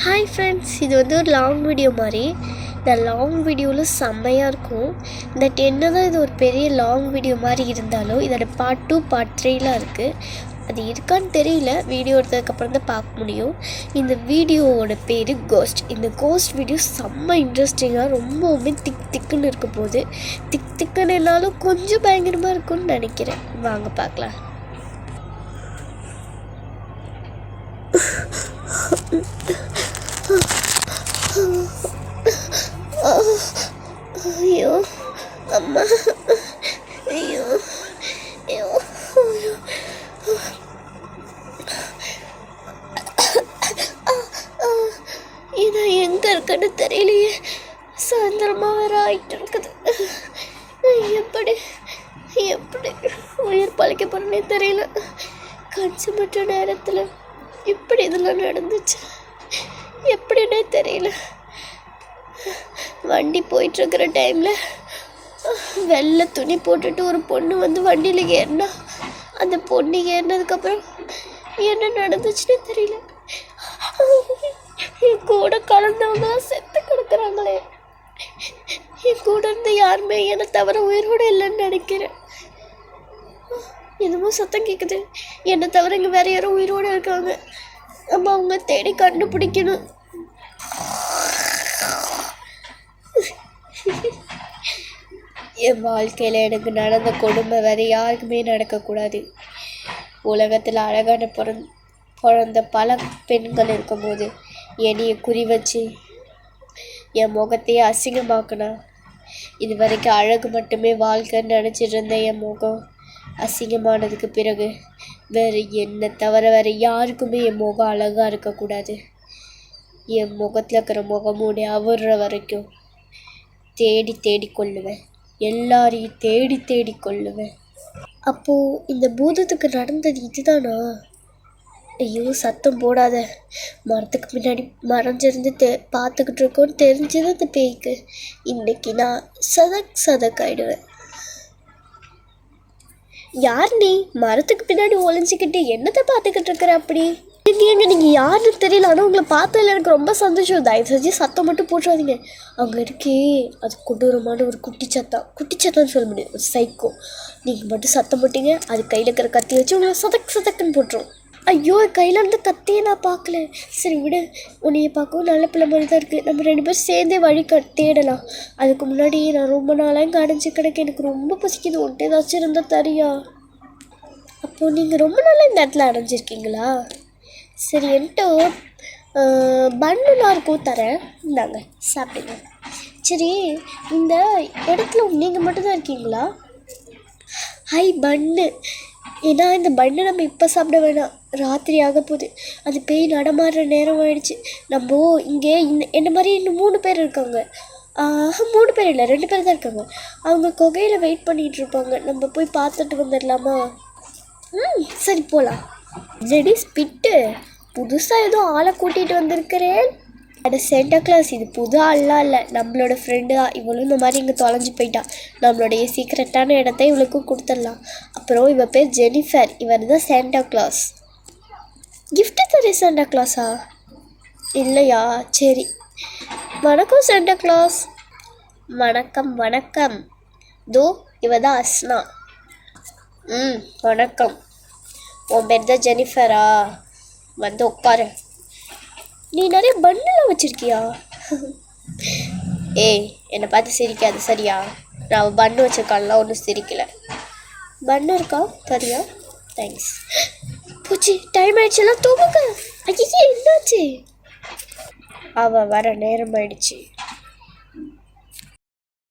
Hi friends, இது வந்து ஒரு லாங் வீடியோ மாதிரி. இந்த லாங் வீடியோவில் செம்மையாக இருக்கும். பட் என்ன தான் இது ஒரு பெரிய லாங் வீடியோ மாதிரி இருந்தாலும் இதோட பார்ட் 2 பார்ட் 3லாம் இருக்குது. அது இருக்கான்னு தெரியல, வீடியோ எடுத்ததுக்கப்புறம் தான் பார்க்க முடியும். இந்த வீடியோவோட பேர் கோஸ்ட். இந்த கோஸ்ட் வீடியோ செம்ம இன்ட்ரெஸ்டிங்காக ரொம்பவுமே திக்குன்னு இருக்க போது. திக்குன்னு என்னாலும் கொஞ்சம் பயங்கரமாக இருக்கும்னு நினைக்கிறேன். வாங்க பார்க்கலாம். ஐயோ அம்மா, ஐயோ ஐயோ ஐயோ, நான் எங்கே இருக்குன்னு தெரியலையே. சாயந்தரமாக வேற ஆகிட்டு இருக்குது. எப்படி எப்படி உயிர் பழைக்க போகிறேன்னே தெரியல. கன்சமற்ற நேரத்தில் இப்படி இதெல்லாம் நடந்துச்சு எப்படின்னே தெரியல. வண்டி போயிட்டுருக்கிற டைமில் வெள்ளை துணி போட்டுட்டு ஒரு பொண்ணு வந்து வண்டியில் ஏறினா. அந்த பொண்ணு ஏறினதுக்கப்புறம் என்ன நடந்துச்சுன்னே தெரியல. என் கூட கலந்தவங்க தான் செத்து கிடக்குறாங்களே. என் கூட இருந்து யாருமே என்னை தவிர உயிரோடு இல்லைன்னு நினைக்கிறேன். என்னமோ சத்தம் கேட்குது. என்னை தவிர இங்கே வேறு யாரும் உயிரோடு இருக்காங்க. நம்ம அவங்க தேடி கண்டுபிடிக்கணும். என் வாழ்க்கையில் எனக்கு நடந்த கொடுமை வேறு யாருக்குமே நடக்கக்கூடாது. உலகத்தில் அழகான பிறந்த பல பெண்கள் இருக்கும்போது என்னையை குறி வச்சு என் முகத்தையே அசிங்கமாக்குனா. இது வரைக்கும் அழகு மட்டுமே வாழ்க்கைன்னு நினச்சிட்டு இருந்த என் முகம் அசிங்கமானதுக்கு பிறகு வேறு என்னை தவிர வேறு யாருக்குமே என் முகம் அழகாக இருக்கக்கூடாது. என் முகத்தில் இருக்கிற முகமூடி அவுற வரைக்கும் தேடி கொள்ளுவேன். எல்லாரையும் தேடி கொள்ளுவேன். அப்போது இந்த பூதத்துக்கு நடந்தது இதுதானா? ஐயோ சத்தம் போடாத. மரத்துக்கு பின்னாடி மறைஞ்சிருந்து பார்த்துக்கிட்டு இருக்கோன்னு தெரிஞ்சது அந்த பேய்க்கு. இன்னைக்கு நான் சதக்காயிடுவேன். யார் நீ? மரத்துக்கு பின்னாடி ஒளிஞ்சிக்கிட்டு என்னத்தை பார்த்துக்கிட்டு இருக்கிற? அப்படி நீங்கள் யாருன்னு தெரியல, ஆனால் உங்களை பார்த்ததில் எனக்கு ரொம்ப சந்தோஷம். தயவு செஞ்சு சத்தம் மட்டும் போட்டுறாதீங்க. அங்கே இருக்கே, அது கொடூரமான ஒரு குட்டிச்சத்தான்னு சொல்ல முடியும், ஒரு சைக்கோ. நீங்கள் மட்டும் சத்தம் போட்டீங்க, அது கையில் இருக்கிற கத்தி வச்சு உங்களை சதக்குன்னு போட்டுரும். ஐயோ, கையில் இருந்த கத்தியை நான் பார்க்கல. சரி விடு, உன்னைய பார்க்கவும் நல்ல பிள்ளை மாதிரி தான் இருக்குது. நம்ம 2 பேரும் சேர்ந்தே வழி தேடலாம். அதுக்கு முன்னாடி நான் ரொம்ப நாளாக இங்கே அடைஞ்சு கிடக்க, எனக்கு ரொம்ப பசிக்குது. ஒன்ட்டு ஏதாச்சும் இருந்தால் தரியா? அப்போது நீங்கள் ரொம்ப நாளாக இந்த இடத்துல அடைஞ்சிருக்கீங்களா? சரி, என்கிட்ட பன்னுலாம் இருக்கும், தரேன், இந்தாங்க சாப்பிடுங்க. சரி, இந்த இடத்துல நீங்கள் மட்டும்தான் இருக்கீங்களா? ஹை பன்னு. ஏன்னா இந்த பன்னு நம்ம இப்போ சாப்பிட வேணாம், ராத்திரி ஆக போகுது. அது பேய் நடமாடுற நேரம் ஆயிடுச்சு. நம்ம இங்கே என்ன மாதிரி இன்னும் 3 பேர் இருக்காங்க. 3 பேர் இல்லை, 2 பேர் தான் இருக்காங்க. அவங்க குகையில் வெயிட் பண்ணிகிட்ருப்பாங்க. நம்ம போய் பார்த்துட்டு வந்துடலாமா? சரி போகலாம். ரெடி ஸ்பிட்டு, புதுசாக ஏதோ ஆளை கூட்டிகிட்டு வந்திருக்கிறேன். அட சென்டா கிளாஸ், இது புது ஆள்லாம் இல்லை, நம்மளோட ஃப்ரெண்டு தான். இவளும் இந்த மாதிரி இங்கே தொலைஞ்சி போயிட்டான். நம்மளுடைய சீக்ரெட்டான இடத்த இவளுக்கும் கொடுத்துடலாம். அப்புறம் இவ பேர் ஜெனிஃபர், இவர் தான் சாண்டா கிளாஸ். கிஃப்ட்டு தரே சாண்டா கிளாஸா? இல்லையா? சரி, வணக்கம் சாண்டா கிளாஸ். வணக்கம். தோ இவ தான் அஸ்னா. வணக்கம். உன் பேர் தான் ஜெனிஃபரா? வந்து உட்காரு. நீ நிறைய பன்னெலாம் வச்சுருக்கியா? ஏய், என்னை பார்த்து சிரிக்காது சரியா? நான் பன்னு வச்சுருக்கான்லாம் ஒன்றும் சிரிக்கலை. பன்னு இருக்கா சரியா? தேங்க்ஸ். பூச்சி, டைம் ஆயிடுச்சுலாம் தூங்குங்க. ஐயே, என்னாச்சு? அவள் வர நேரம் ஆயிடுச்சு.